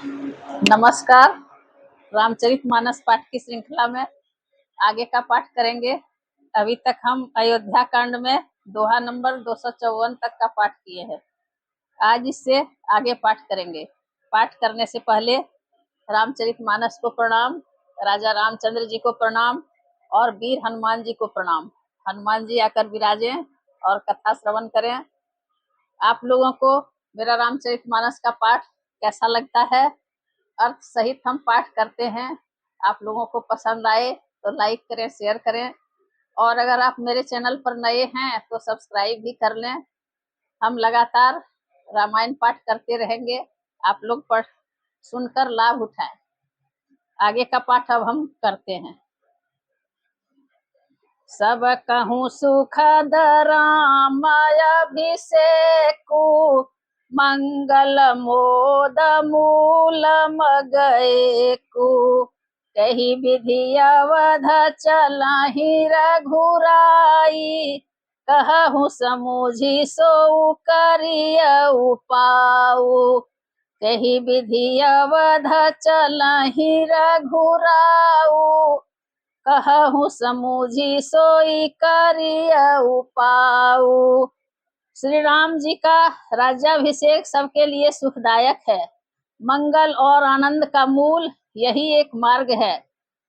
नमस्कार। रामचरितमानस पाठ की श्रृंखला में आगे का पाठ करेंगे। अभी तक हम अयोध्या कांड में दोहा नंबर 254 तक का पाठ किए हैं। आज इससे आगे पाठ करेंगे। पाठ करने से पहले रामचरितमानस को प्रणाम, राजा रामचंद्र जी को प्रणाम और वीर हनुमान जी को प्रणाम। हनुमान जी आकर विराजें और कथा श्रवण करें। आप लोगों को मेरा रामचरितमानस का पाठ कैसा लगता है? अर्थ सहित हम पाठ करते हैं। आप लोगों को पसंद आए तो लाइक करें, शेयर करें, और अगर आप मेरे चैनल पर नए हैं तो सब्सक्राइब भी कर लें। हम लगातार रामायण पाठ करते रहेंगे। आप लोग पढ़ सुनकर लाभ उठाएं। आगे का पाठ अब हम करते हैं। सब कहूँ सुखद रामय अभिषेकु, मंगल मोद मूल मगएकु। कही विधि अवध चलहि रघुराई, कहूँ समुझि सोउ करिय उपाऊ। कही विधि अवध चलहि रघुराऊ, कहूँ समुझि सोई करिय उपाऊ। श्री राम जी का राज्याभिषेक सबके लिए सुखदायक है। मंगल और आनंद का मूल यही एक मार्ग है।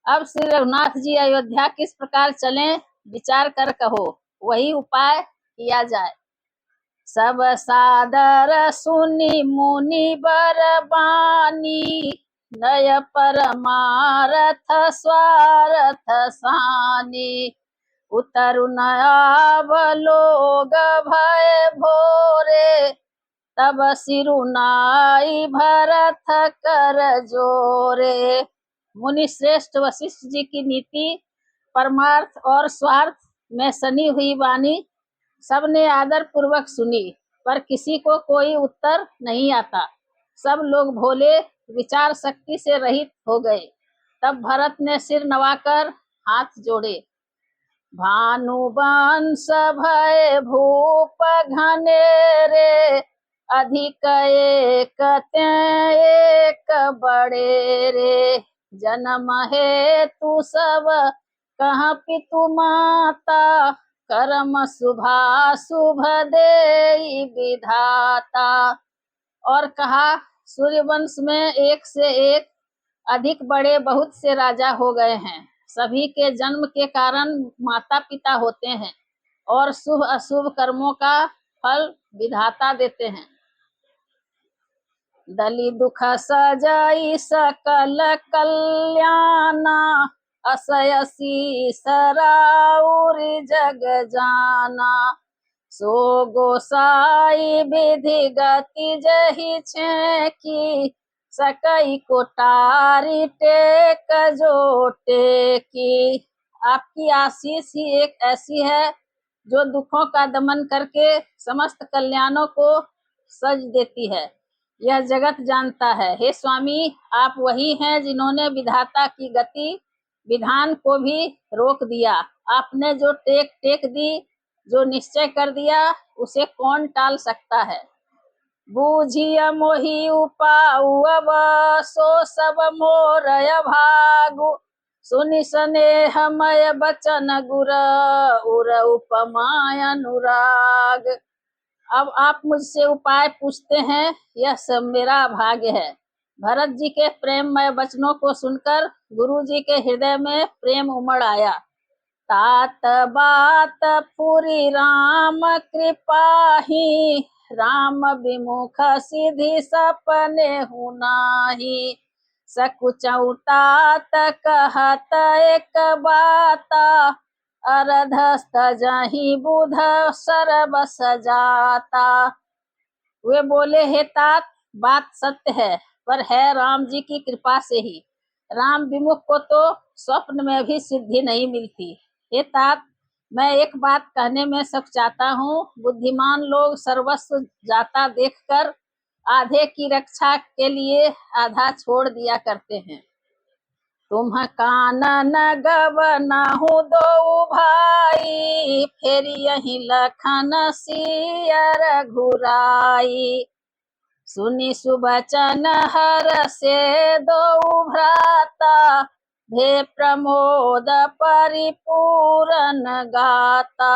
अब श्री रघुनाथ जी अयोध्या किस प्रकार चलें, विचार कर कहो, वही उपाय किया जाए। सब सादर सुनी मुनि बर बानी, नय परमारथ स्वार्थ सानी। उतरु न आवलोग भय भोरे, तब सिरुनाई भरत कर जोरे। मुनि श्रेष्ठ वशिष्ठ जी की नीति, परमार्थ और स्वार्थ में सनी हुई वाणी सबने आदर पूर्वक सुनी, पर किसी को कोई उत्तर नहीं आता। सब लोग भोले, विचार शक्ति से रहित हो गए। तब भरत ने सिर नवाकर हाथ जोड़े। भानुवंश भय भूप घनेरे, अधिक एक एक बड़े रे। जन्म हेतु सब कह पितु माता, कर्म शुभ देई विधाता। और कहा, सूर्यवंश में एक से एक अधिक बड़े बहुत से राजा हो गए हैं। सभी के जन्म के कारण माता पिता होते हैं और शुभ अशुभ कर्मों का फल विधाता देते हैं। दली दुख सजाई सकल कल्याणा, असयसी सराउरी जग जाना। सो गोसाई विधि गति जही छेकी, सकई कोटारी टेक जो टेकी। आपकी आशीष ही एक ऐसी है जो दुखों का दमन करके समस्त कल्याणों को सज देती है। यह जगत जानता है। हे स्वामी, आप वही हैं जिन्होंने विधाता की गति विधान को भी रोक दिया। आपने जो टेक टेक दी, जो निश्चय कर दिया, उसे कौन टाल सकता है। बूझिय मोहि उपाऊ अब, सो सब मोरय भागु। सुनि स्नेहमय बचन गुर, उर उपमाय अनुराग। अब आप मुझसे उपाय पूछते हैं, यह सब मेरा भाग्य है। भरत जी के प्रेममय वचनों को सुनकर गुरु जी के हृदय में प्रेम उमड़ आया। तात बात पूरी राम कृपाही, राम विमुख सिद्धि सपने हुनाही। सकुचउ तात कहत एक बाता, अरधस्त जही बुध सरब सजाता। वे बोले, हे तात, बात सत्य है, पर है राम जी की कृपा से ही। राम विमुख को तो स्वप्न में भी सिद्धि नहीं मिलती। हे तात, मैं एक बात कहने में सकुचाता हूँ। बुद्धिमान लोग सर्वस्व जाता देखकर आधे की रक्षा के लिए आधा छोड़ दिया करते हैं। तुम कानन गवनहु दो भाई, फिर यही लखन सिय रघुराई। सुनि सुबचन हरषे दो भ्राता, भे प्रमोद परिपूरन गाता।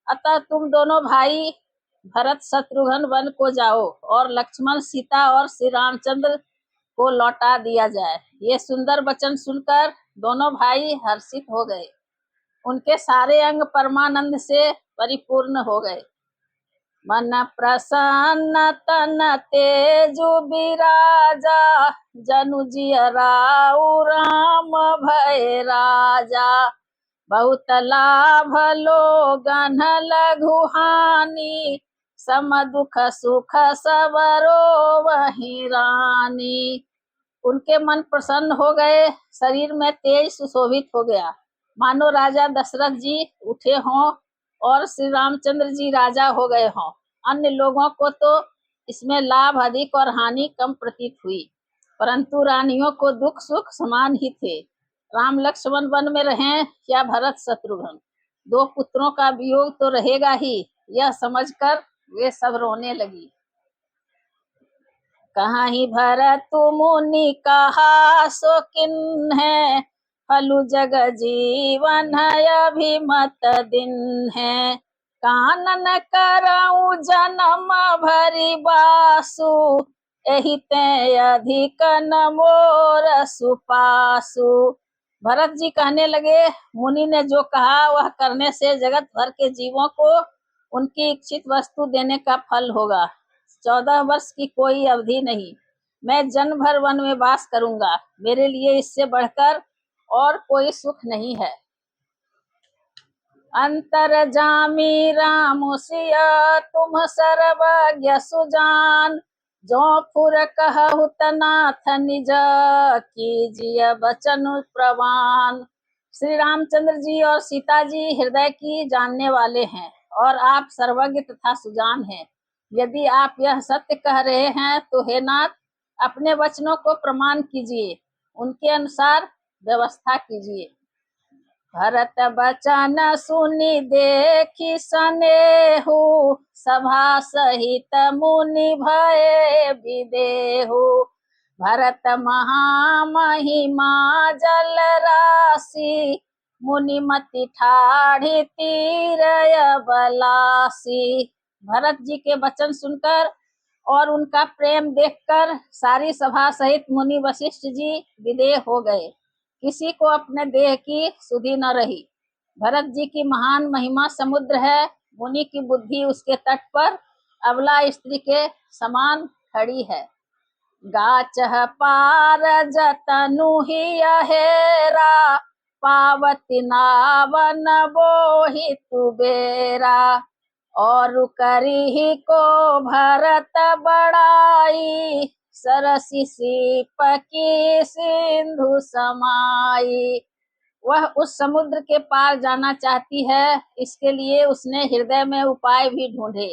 अतः तुम दोनों भाई भरत शत्रुघ्न वन को जाओ और लक्ष्मण सीता और श्री रामचंद्र को लौटा दिया जाए। ये सुंदर वचन सुनकर दोनों भाई हर्षित हो गए। उनके सारे अंग परमानंद से परिपूर्ण हो गए। मन प्रसन्न तन तेजु बिराजा, जनु जियराउ राम भय राजा। बहुत लाभ लोगन लघु हानि, सम दुख सुख सबरो वही रानी। उनके मन प्रसन्न हो गए, शरीर में तेज सुशोभित हो गया, मानो राजा दशरथ जी उठे हों और श्री रामचंद्र जी राजा हो गए हों। अन्य लोगों को तो इसमें लाभ अधिक और हानि कम प्रतीत हुई, परंतु रानियों को दुख सुख समान ही थे। राम लक्ष्मण वन में रहें या भरत शत्रुघ्न, दो पुत्रों का वियोग तो रहेगा ही, यह समझकर वे सब रोने लगी। कहाहि भरत मुनि कहा सो किन्हे, फलु जग जीवन अभिमत दिन है। कानन करऊं जन्म भरि बासु, एहि ते अधिक न मोर सुपासु। भरत जी कहने लगे, मुनि ने जो कहा वह करने से जगत भर के जीवों को उनकी इच्छित वस्तु देने का फल होगा। 14 वर्ष की कोई अवधि नहीं, मैं जन्म भर वन में वास करूंगा, मेरे लिए इससे बढ़कर और कोई सुख नहीं है। अंतरजामी राम सिय तुम सर्वज्ञ सुजान, जो फुर कहु तनाथ निज, कीजिए बचन प्रवान। श्री रामचंद्र जी और सीता जी हृदय की जानने वाले हैं और आप सर्वज्ञ तथा सुजान हैं। यदि आप यह सत्य कह रहे हैं तो हे नाथ, अपने वचनों को प्रमाण कीजिए, उनके अनुसार व्यवस्था कीजिए। भरत बचन सुनि देखी सनेहु, सभा सहित मुनि भये विदेहु। भरत महामहिमा जल राशि, मुनि मति ठाढ़ी तीरय बलासी। भरत जी के वचन सुनकर और उनका प्रेम देखकर सारी सभा सहित मुनि वशिष्ठ जी विदेह हो गए। किसी को अपने देह की सुधि न रही। भरत जी की महान महिमा समुद्र है, मुनि की बुद्धि उसके तट पर अबला स्त्री के समान खड़ी है। गाचह पार जतनु ही हेरा, पावती नावन बोहि तुबेरा। और करी को भरत बड़ाई, सरसी सीप की सिंधु समाई। वह उस समुद्र के पार जाना चाहती है, इसके लिए उसने हृदय में उपाय भी ढूंढे,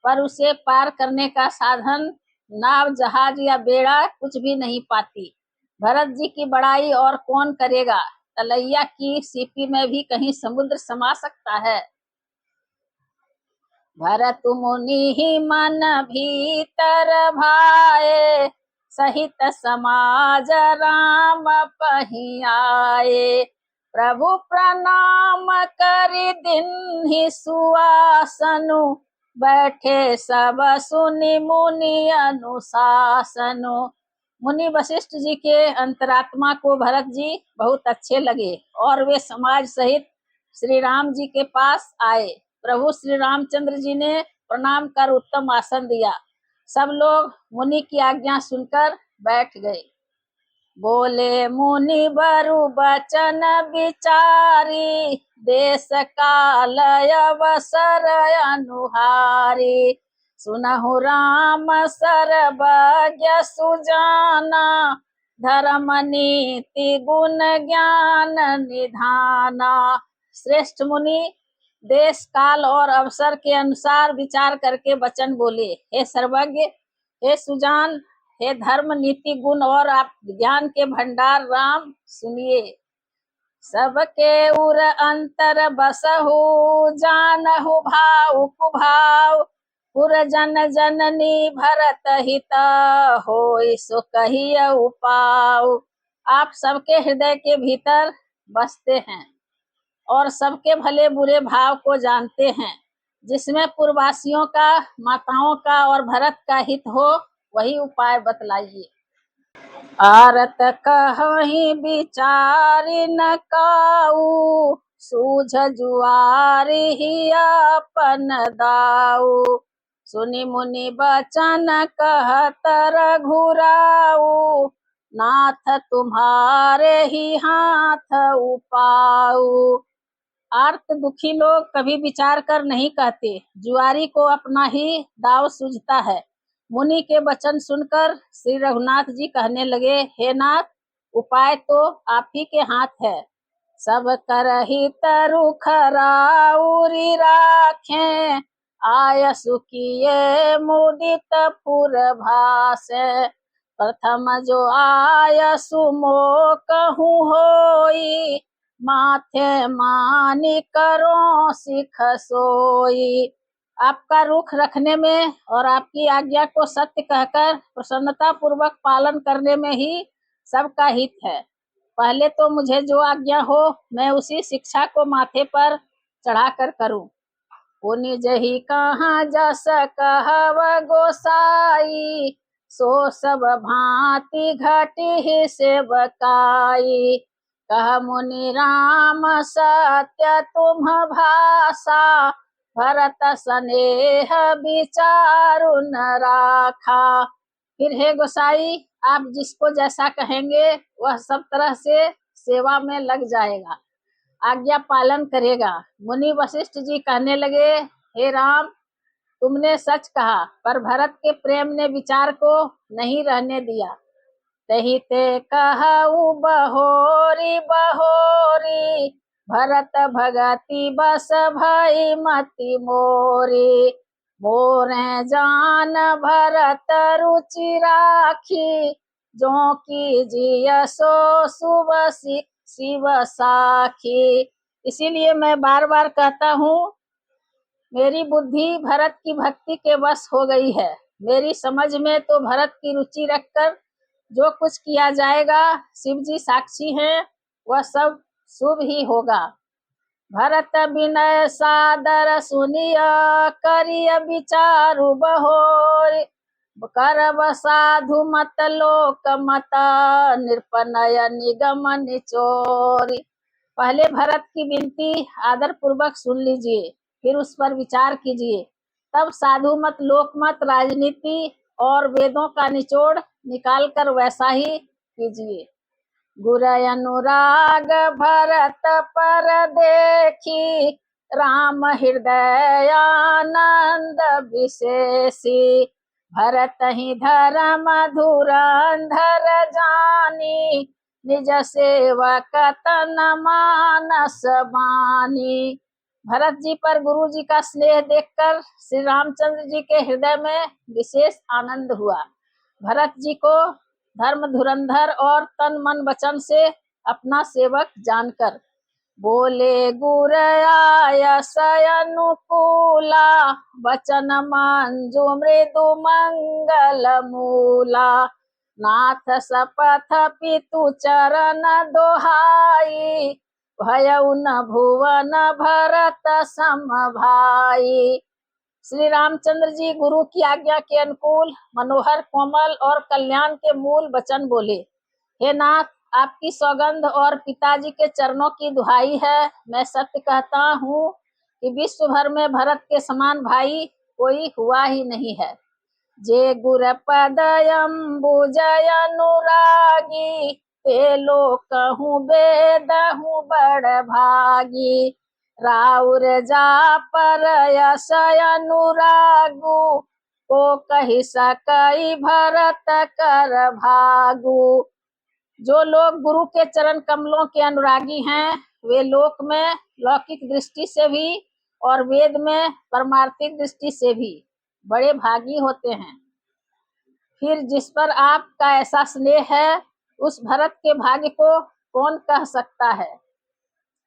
पर उसे पार करने का साधन नाव जहाज या बेड़ा कुछ भी नहीं पाती। भरत जी की बड़ाई और कौन करेगा, तलैया की सीपी में भी कहीं समुद्र समा सकता है। भरत मुनि ही मन भीतर भाए, सहित समाज राम पहियाए। प्रभु प्रणाम करि दीन्हि सुआसनु, बैठे सब सुनि मुनि अनुशासनु। मुनि वशिष्ठ जी के अंतरात्मा को भरत जी बहुत अच्छे लगे और वे समाज सहित श्री राम जी के पास आए। प्रभु श्री रामचंद्र जी ने प्रणाम कर उत्तम आसन दिया। सब लोग मुनि की आज्ञा सुनकर बैठ गए। बोले मुनि बरु बचन विचारी, देश काल अवसर अनुहारी। सुनहु राम सर्वज्ञ सुजाना, धर्म नीति गुण ज्ञान निधाना। श्रेष्ठ मुनि देश काल और अवसर के अनुसार विचार करके वचन बोले। हे सर्वज्ञ, हे सुजान, हे धर्म नीति गुण और आप ज्ञान के भंडार राम, सुनिए। सबके उर अंतर बसहु, जानहु भाव कुभाव, पुरजन जननी भरत हित होई सो कहिय उपाऊ। आप सबके हृदय के भीतर बसते हैं और सबके भले बुरे भाव को जानते हैं। जिसमें पूर्ववासियों का, माताओं का और भरत का हित हो, वही उपाय बतलाइए। आरत कहहि विचारि न काऊ, सूझ जुआरी ही अपन दाऊ। सुनि मुनि बचन कहत रघुराऊ, नाथ तुम्हारे ही हाथ उपाऊ। आर्त दुखी लोग कभी विचार कर नहीं कहते, जुआरी को अपना ही दाव सूझता है। मुनि के वचन सुनकर श्री रघुनाथ जी कहने लगे, हे नाथ, उपाय तो आप ही के हाथ है। सब करहि तरु खराउरी राखें, आय सुखिए मुदित पुर भासे। प्रथम जो आय सुमो कहूँ होई, माथे मानी करो सिख सोई। आपका रुख रखने में और आपकी आज्ञा को सत्य कहकर प्रसन्नता पूर्वक पालन करने में ही सबका हित है। पहले तो मुझे जो आज्ञा हो, मैं उसी शिक्षा को माथे पर चढ़ाकर करूं। पुनि जही कहाँ जस कहव गोसाई, सो सब भांति घटी ही सेवकाई। कह मुनि राम सत्य तुम भाषा, भरत स्नेह विचारु न राखा। फिर हे गोसाई, आप जिसको जैसा कहेंगे वह सब तरह से सेवा में लग जाएगा, आज्ञा पालन करेगा। मुनि वशिष्ठ जी कहने लगे, हे राम, तुमने सच कहा, पर भरत के प्रेम ने विचार को नहीं रहने दिया। तही ते कहऊ बहोरी बहोरी, भरत भगति बस भई मति मोरी। मोरे जान भरत रुचि राखी, जो की जिय सो शुभ शिव साखी। इसीलिए मैं बार बार कहता हूँ, मेरी बुद्धि भरत की भक्ति के वश हो गई है। मेरी समझ में तो भरत की रुचि रखकर जो कुछ किया जाएगा, शिव जी साक्षी हैं, वह सब शुभ ही होगा। भरत विनय सादर सुनिय, करिय विचारु बहोर। करब साधु मत लोक मत, निरपनय निगम निचोरी। पहले भरत की विनती आदर पूर्वक सुन लीजिए, फिर उस पर विचार कीजिए। तब साधु मत, लोक मत, राजनीति और वेदों का निचोड़ निकाल कर वैसा ही कीजिए। गुर अनुराग भरत पर देखी, राम हृदय आनंद विशेषी। भरत ही धर्म धुरंधर जानी, निज सेवक तन मानस बानी। भरत जी पर गुरु जी का स्नेह देखकर श्री रामचंद्र जी के हृदय में विशेष आनंद हुआ। भरत जी को धर्म धुरंधर और तन मन वचन से अपना सेवक जानकर बोले, गुर आयस अनुकूला, वचन मंजु मृदु मंगल मूला। नाथ सपथ पितु चरण दोहाई, भयउ न भुवन भरत सम भाई। श्री रामचंद्र जी गुरु की आज्ञा के अनुकूल मनोहर, कोमल और कल्याण के मूल वचन बोले। हे नाथ, आपकी सौगंध और पिताजी के चरणों की दुहाई है, मैं सत्य कहता हूँ कि विश्व भर में भरत के समान भाई कोई हुआ ही नहीं है। जे गुर पद अम्बुजय अनुरागी, ते लोकहु बेदहु बड़ भागी। राउर जा पर यश अनुरागु, को कहि सकई भरत कर भागु। जो लोग गुरु के चरण कमलों के अनुरागी हैं, वे लोक में लौकिक दृष्टि से भी और वेद में परमार्थिक दृष्टि से भी बड़े भागी होते हैं। फिर जिस पर आपका ऐसा स्नेह है, उस भरत के भाग्य को कौन कह सकता है।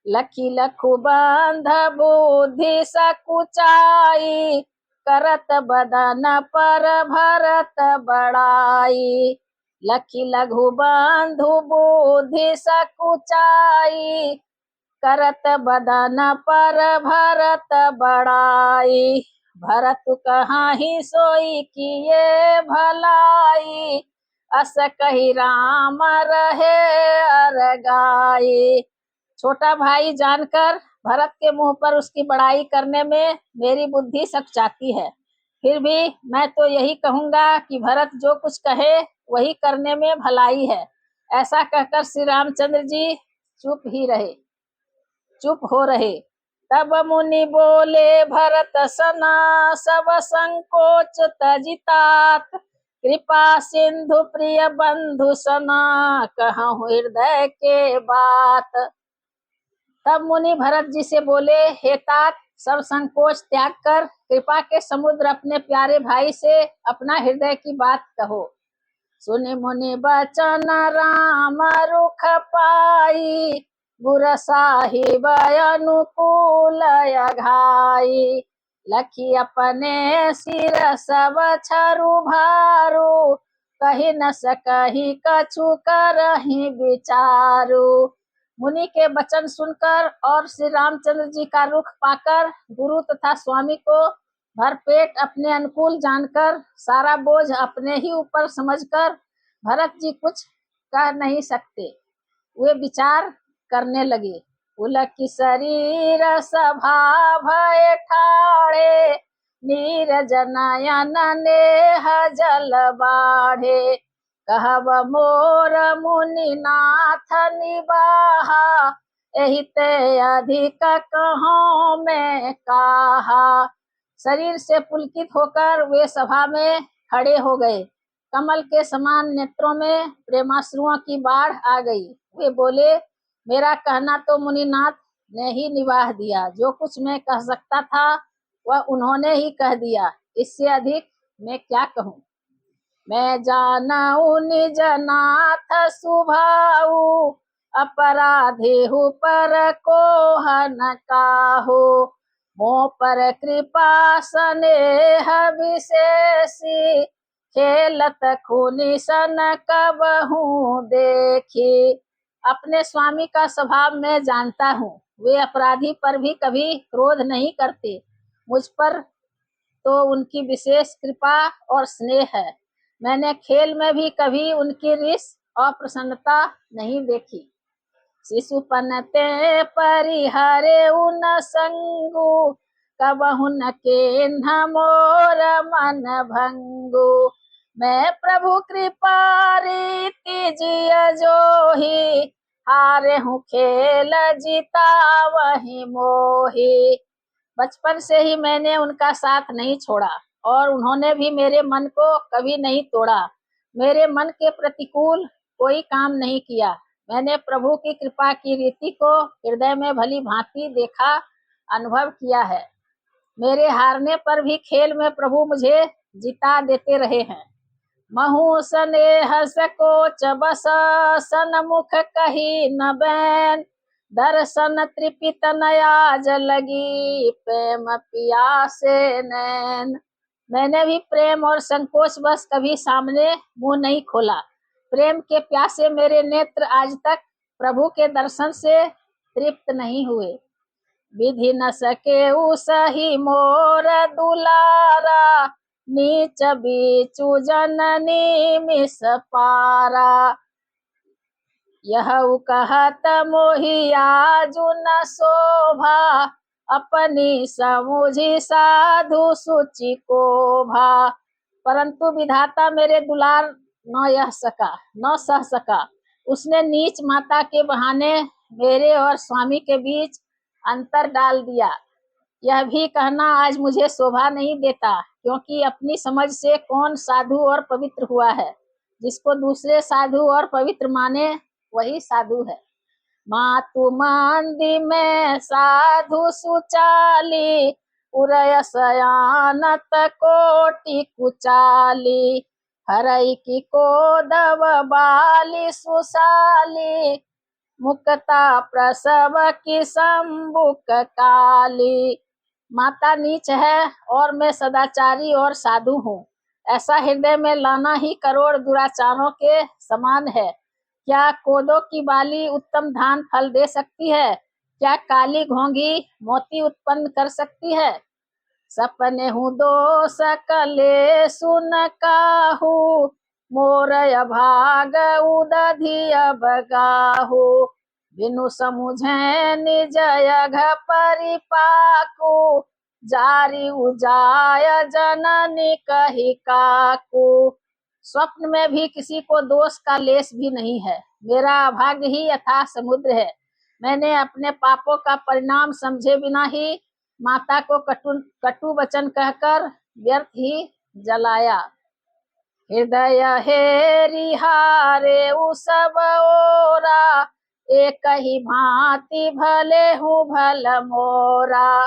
लखी लखु बंध बुद्धि सकुचाई, करत बदन पर भरत बड़ाई। लखी लघु बंधु बुद्धि सकुचाई, करत बदन पर भरत बड़ाई। भरत कहाहि सोई किए भलाई, अस कही राम रहे अरगाई। छोटा भाई जानकर भरत के मुंह पर उसकी बड़ाई करने में मेरी बुद्धि सकचाती है, फिर भी मैं तो यही कहूंगा कि भरत जो कुछ कहे वही करने में भलाई है। ऐसा कहकर श्री रामचंद्र जी चुप हो रहे। तब मुनि बोले भरत सना, सब संकोच तजितात, कृपा सिंधु प्रिय बंधु सना, कहूँ हृदय के बात। तब मुनि भरत जी से बोले, हे तात, सब संकोच त्याग कर कृपा के समुद्र अपने प्यारे भाई से अपना हृदय की बात कहो। सुनि मुनि बचन राम रुख पाई, गुर साहिब अनुकूल अघाई। लखी अपने सिर सब छरु भारू, कही न सकही कछु करही विचारू। मुनि के वचन सुनकर और श्री रामचंद्र जी का रुख पाकर गुरु तथा स्वामी को भरपेट अपने अनुकूल जानकर सारा बोझ अपने ही ऊपर समझकर भरत जी कुछ कह नहीं सकते। वे विचार करने लगे। उलकी शरीर सभा भय ठाड़े, नीरज नयन नेह जल बाढ़े। कहब मोर मुनि नाथ निबाहा, एहि ते अधिक कहूँ मैं काहा। शरीर से पुलकित होकर वे सभा में खड़े हो गए। कमल के समान नेत्रों में प्रेमाश्रुओं की बाढ़ आ गई। वे बोले, मेरा कहना तो मुनिनाथ ने ही निवाह दिया। जो कुछ मैं कह सकता था वह उन्होंने ही कह दिया। इससे अधिक मैं क्या कहूँ। मैं जानऊ निज नाथ सुभाऊ, अपराधी हूँ पर कोह न काहू। मोह पर कृपा स्नेह विशेषी, खेलत खूनी सन कबहू देखी। अपने स्वामी का स्वभाव मैं जानता हूँ। वे अपराधी पर भी कभी क्रोध नहीं करते। मुझ पर तो उनकी विशेष कृपा और स्नेह है। मैंने खेल में भी कभी उनकी रिस और प्रसन्नता नहीं देखी। शिशुपनते परिहरे उन संगु, कबहु न केन्ह मोर मन भंगु। मैं प्रभु कृपा रीति जिय जोही, हारे हूँ खेल जीता वही मोही। बचपन से ही मैंने उनका साथ नहीं छोड़ा और उन्होंने भी मेरे मन को कभी नहीं तोड़ा। मेरे मन के प्रतिकूल कोई काम नहीं किया। मैंने प्रभु की कृपा की रीति को हृदय में भली भांति देखा, अनुभव किया है। मेरे हारने पर भी खेल में प्रभु मुझे जिता देते रहे हैं। महु स्नेह सकोच बस, सन्मुख कही न बैन। दर्शन तृपित नयाज लगी, प्रेम पियासे नैन। मैंने भी प्रेम और संकोच बस कभी सामने मुंह नहीं खोला। प्रेम के प्यासे मेरे नेत्र आज तक प्रभु के दर्शन से तृप्त नहीं हुए। विधि न सके सही मोर दुलारा, नीच बीचु जननी मिस पारा। यह कहत मोहि आजु न शोभा, अपनी समुझी साधु सुचि को भा। परंतु विधाता मेरे दुलार न सह सका। उसने नीच माता के बहाने मेरे और स्वामी के बीच अंतर डाल दिया। यह भी कहना आज मुझे शोभा नहीं देता, क्योंकि अपनी समझ से कौन साधु और पवित्र हुआ है। जिसको दूसरे साधु और पवित्र माने वही साधु है। मातु मांदी में साधु सुचाली, उरय सयानत कोटि कुचाली। हरई की कोदव बाली सुशाली, मुक्ता प्रसव की संबुक काली। माता नीच है और मैं सदाचारी और साधु हूँ। ऐसा हृदय में लाना ही करोड़ दुराचारों के समान है। क्या कोदो की बाली उत्तम धान फल दे सकती है? क्या काली घोंघी मोती उत्पन्न कर सकती है? सपने हूँ दो सकले सुन काहू, मोर अभाग उदधि अब गाहू। बिनु समुझे निज यघ परिपाकू, जारी उजाय जननी कही काकू। स्वप्न में भी किसी को दोष का लेश भी नहीं है। मेरा अभाग्य ही अथाह समुद्र है। मैंने अपने पापों का परिणाम समझे बिना ही माता को कटु वचन कहकर व्यर्थ ही जलाया। हृदय हेरि हारे सब ओरा, एक ही भांति भले हूँ भल मोरा।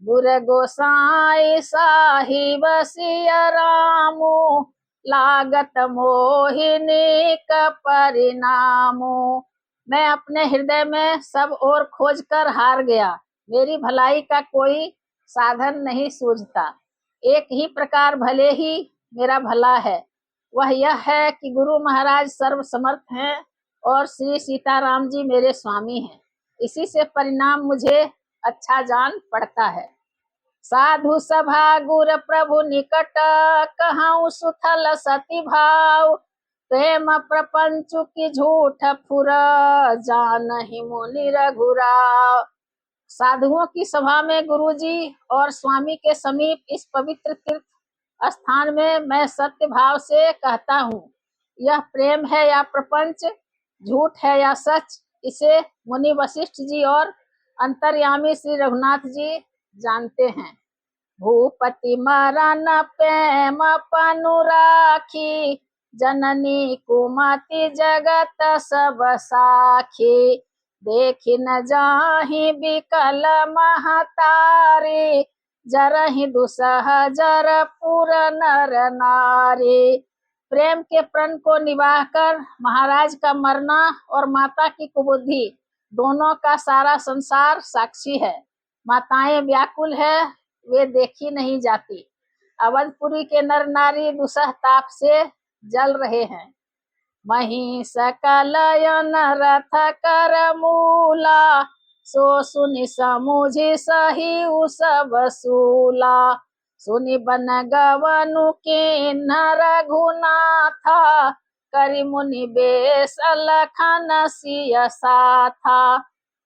गुर गोसाई साहिब सिया रामू, लागत मोहिनी का परिणामो। मैं अपने हृदय में सब ओर खोज कर हार गया। मेरी भलाई का कोई साधन नहीं सूझता। एक ही प्रकार भले ही मेरा भला है, वह यह है कि गुरु महाराज सर्व समर्थ हैं और श्री सीताराम जी मेरे स्वामी हैं। इसी से परिणाम मुझे अच्छा जान पड़ता है। साधु सभा गुर प्रभु निकट, कहूँ सुथल सती भाव। प्रेम प्रपंचु की झूठ फुर, जानहि मुनि रघुराव। साधुओं की सभा में गुरुजी और स्वामी के समीप इस पवित्र तीर्थ स्थान में मैं सत्य भाव से कहता हूँ, यह प्रेम है या प्रपंच, झूठ है या सच, इसे मुनि वशिष्ठ जी और अंतर्यामी श्री रघुनाथ जी जानते हैं। भूपति मरण प्रेम पनु राखी, जननी कुमति जगत सब साखी। देखी न जाहि बिकल महतारी, जरहि दुसह जर पुर नर नारी। प्रेम के प्रण को निवाह कर महाराज का मरना और माता की कुबुद्धि दोनों का सारा संसार साक्षी है। माताएं व्याकुल है, वे देखी नहीं जाती। अवधपुरी के नर नारी दुसह ताप से जल रहे हैं। मही सकलयन रथ कर मूला, सो सुनि समुझि सही सब सूला। सुनि बन गवनु के रघुनाथा, करि मुनि बेस लखन सिय साथा।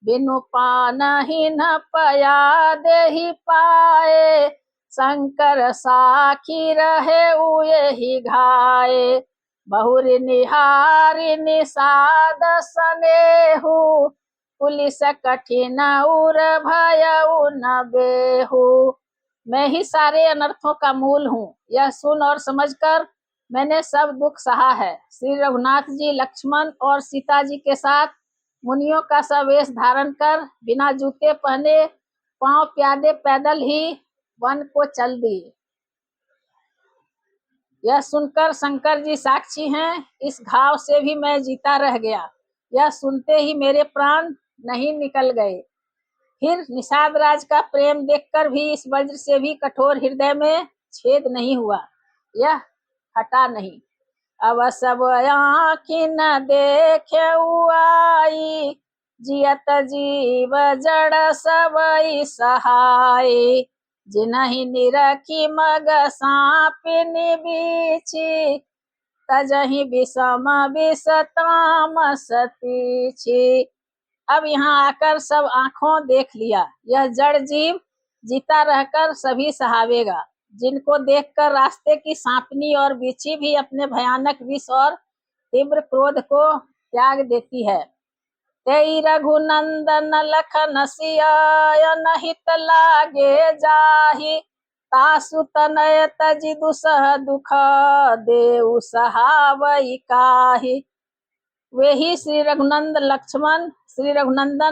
बिनु पानहि न पया देहि पाए, शंकर साखी रहे यही घाये। बहुरि निहारि निषाद सनेहु, पुलिस कठिन उर भयउ न बेहु। मैं ही सारे अनर्थों का मूल हूँ, यह सुन और समझकर मैंने सब दुख सहा है। श्री रघुनाथ जी लक्ष्मण और सीता जी के साथ मुनियों का सा वेश धारण कर बिना जूते पहने पांव प्यादे पैदल ही वन को चल दिए। यह सुनकर शंकर जी साक्षी हैं, इस घाव से भी मैं जीता रह गया। यह सुनते ही मेरे प्राण नहीं निकल गए। फिर निषाद राज का प्रेम देखकर भी इस वज्र से भी कठोर हृदय में छेद नहीं हुआ, यह हटा नहीं। अब सब आँखि न देखे आई, जियत जीव जड़ सबई सहाय। जिनहि निरखी मग सापिनि बीछी, तजहि विषम विष तामस तीछी। अब यहाँ आकर सब आंखों देख लिया, यह जड़ जीव जीता रहकर सभी सहावेगा। जिनको देखकर रास्ते की सांपनी और बिच्छी भी अपने भयानक विष और तीव्र क्रोध को त्याग देती है। तेई रघुनंदन लखन सिया नहित लागे जाहि, तासु तनय तजि दुसह दुख देउ सहावई काहि। वे ही श्री रघुनंदन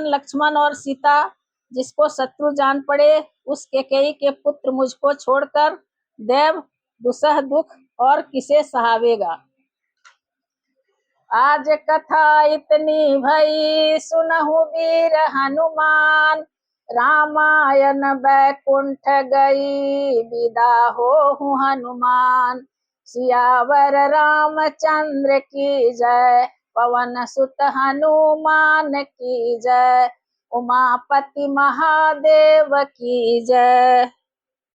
लक्ष्मण और सीता जिसको शत्रु जान पड़े, उस केकई के पुत्र मुझको छोड़कर देव दुसह दुख और किसे सहावेगा। आज कथा इतनी भई, सुनहु वीर हनुमान, रामायण बैकुंठ गई विदा हो हनुमान। सियावर रामचंद्र की जय, पवन सुत हनुमान की जय, उमापति महादेव की जय।